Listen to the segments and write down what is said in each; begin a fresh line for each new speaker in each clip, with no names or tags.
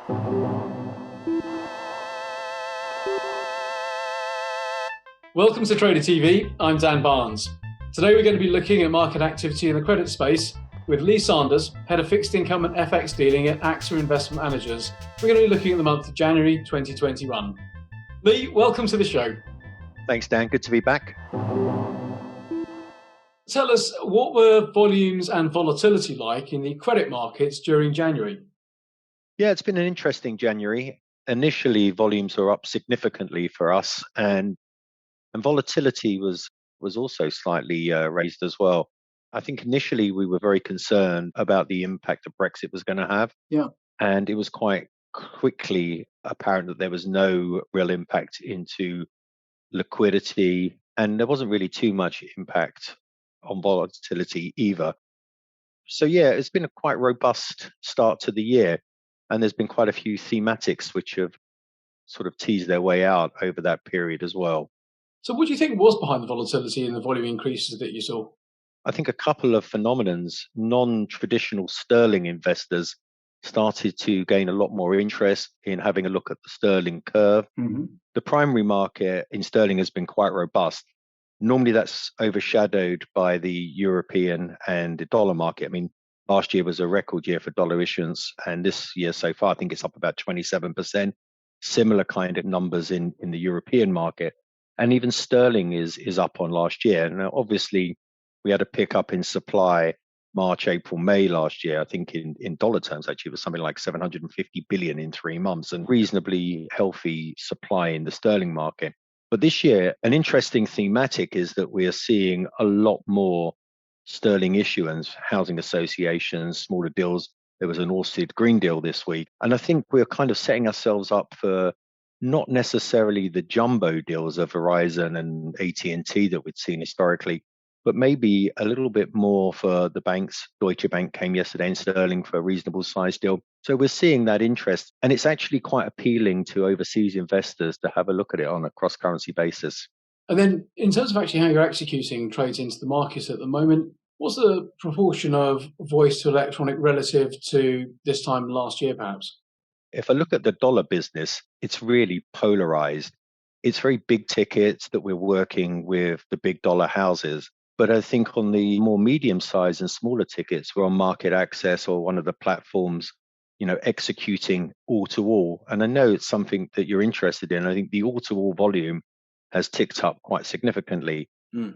Welcome to Trader TV. I'm Dan Barnes. Today we're going to be looking at market activity in the credit space with Lee Sanders, Head of Fixed Income and FX Dealing at AXA Investment Managers. We're going to be looking at the month of January 2021. Lee, welcome to the show.
Thanks, Dan. Good to be back.
Tell us, what were volumes and volatility like in the credit markets during January?
Yeah, it's been an interesting January. Initially, volumes were up significantly for us, and volatility was also slightly raised as well. I think initially we were very concerned about the impact that Brexit was going to have.
Yeah.
And it was quite quickly apparent that there was no real impact into liquidity, and there wasn't really too much impact on volatility either. So yeah, it's been a quite robust start to the year, and there's been quite a few thematics which have sort of teased their way out over that period as well.
So what do you think was behind the volatility and the volume increases that you saw?
I think a couple of phenomenons. Non-traditional sterling investors started to gain a lot more interest in having a look at the sterling curve.
Mm-hmm.
The primary market in sterling has been quite robust. Normally that's overshadowed by the European and the dollar market. I mean, last year was a record year for dollar issuance, and this year so far, I think it's up about 27%. Similar kind of numbers in the European market. And even sterling is up on last year. Now, obviously, we had a pickup in supply March, April, May last year. I think in dollar terms, actually, it was something like 750 billion in 3 months, and reasonably healthy supply in the sterling market. But this year, an interesting thematic is that we are seeing a lot more sterling issuance, housing associations, smaller deals. There was an Orsted Green deal this week. And I think we're kind of setting ourselves up for not necessarily the jumbo deals of Verizon and AT&T that we'd seen historically, but maybe a little bit more for the banks. Deutsche Bank came yesterday in sterling for a reasonable size deal. So we're seeing that interest, and it's actually quite appealing to overseas investors to have a look at it on a cross-currency basis.
And then in terms of actually how you're executing trades into the market at the moment, what's the proportion of voice to electronic relative to this time last year, perhaps?
If I look at the dollar business, it's really polarized. It's very big tickets that we're working with the big dollar houses. But I think on the more medium size and smaller tickets, we're on market access or one of the platforms, executing all to all. And I know it's something that you're interested in. I think the all to all volume has ticked up quite significantly.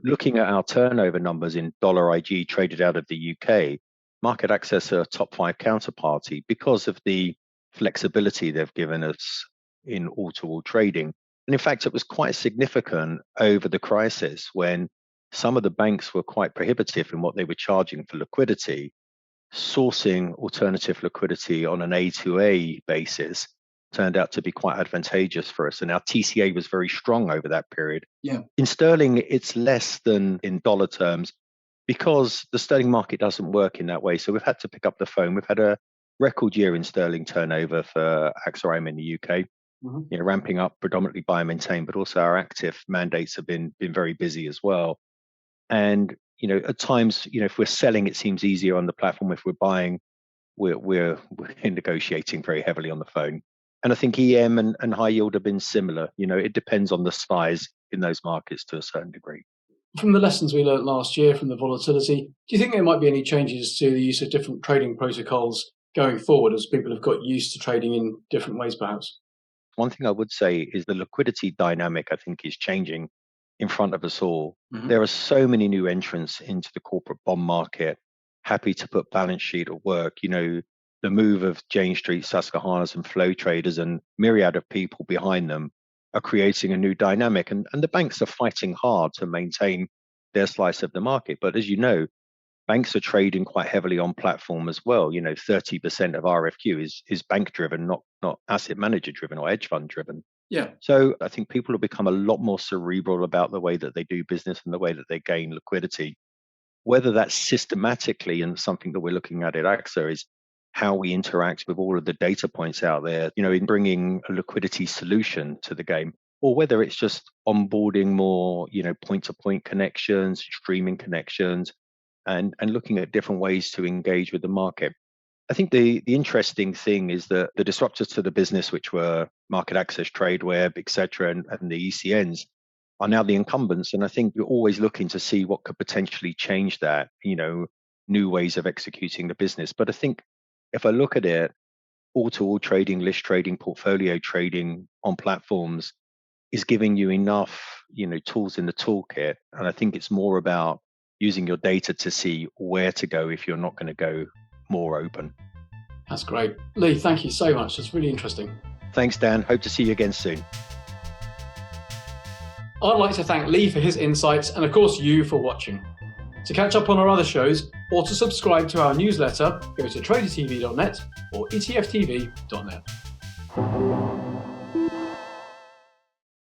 Looking at our turnover numbers in dollar IG traded out of the UK, market access are a top 5 counterparty because of the flexibility they've given us in all-to-all trading. And in fact, it was quite significant over the crisis when some of the banks were quite prohibitive in what they were charging for liquidity. Sourcing alternative liquidity on an A2A basis turned out to be quite advantageous for us. And our TCA was very strong over that period.
Yeah.
In sterling, it's less than in dollar terms because the sterling market doesn't work in that way. So we've had to pick up the phone. We've had a record year in sterling turnover for AXA IM in the UK, ramping up predominantly buy and maintain, but also our active mandates have been very busy as well. And, at times, if we're selling, it seems easier on the platform. If we're buying, we're negotiating very heavily on the phone. And I think EM and high yield have been similar. It depends on the size in those markets to a certain degree.
From the lessons we learned last year from the volatility, do you think there might be any changes to the use of different trading protocols going forward as people have got used to trading in different ways, perhaps?
One thing I would say is the liquidity dynamic, I think, is changing in front of us all. There are so many new entrants into the corporate bond market, happy to put balance sheet at work. The move of Jane Street, Susquehannas and Flow Traders and myriad of people behind them are creating a new dynamic. And the banks are fighting hard to maintain their slice of the market. But as you know, banks are trading quite heavily on platform as well. 30% of RFQ is bank driven, not asset manager driven or hedge fund driven.
Yeah.
So I think people have become a lot more cerebral about the way that they do business and the way that they gain liquidity. Whether that's systematically and something that we're looking at AXA is how we interact with all of the data points out there, in bringing a liquidity solution to the game, or whether it's just onboarding more, point-to-point connections, streaming connections, and looking at different ways to engage with the market. I think the interesting thing is that the disruptors to the business, which were market access, Tradeweb, etc., and the ECNs, are now the incumbents. And I think you're always looking to see what could potentially change that, new ways of executing the business. But I think if I look at it, all-to-all trading, list trading, portfolio trading on platforms is giving you enough, tools in the toolkit. And I think it's more about using your data to see where to go if you're not going to go more open.
That's great. Lee, thank you so much. That's really interesting.
Thanks, Dan. Hope to see you again soon.
I'd like to thank Lee for his insights and, of course, you for watching. To catch up on our other shows or to subscribe to our newsletter, go to tradertv.net or etftv.net.